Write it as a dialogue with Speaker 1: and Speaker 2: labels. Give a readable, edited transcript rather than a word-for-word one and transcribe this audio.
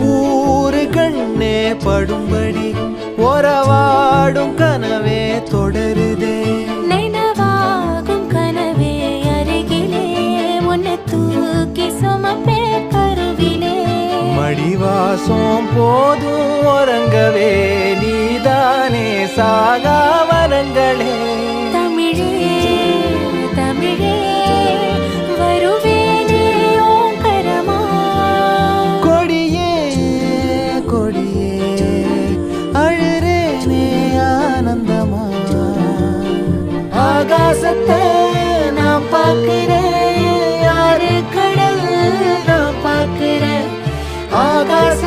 Speaker 1: ஊரு கண்ணே படும்படி ஒரவாடும் கனவே தொடருதே
Speaker 2: நினைவாகும் கனவே அருகிலே உன்னை தூக்கி சுமப்பே கருவிலே
Speaker 1: மடிவாசம் போதும் உறங்கவே நீதானே சாகா வரங்களே
Speaker 2: தமிழே தமிழே வருவேனே ஓங்கரமா
Speaker 1: கொடியே கொடியே அழுறேனே ஆனந்தமா ஆகாசத்தை நான் பார்க்கிறேன் யாரு கடல் நான் பார்க்கிறேன் ஆகாச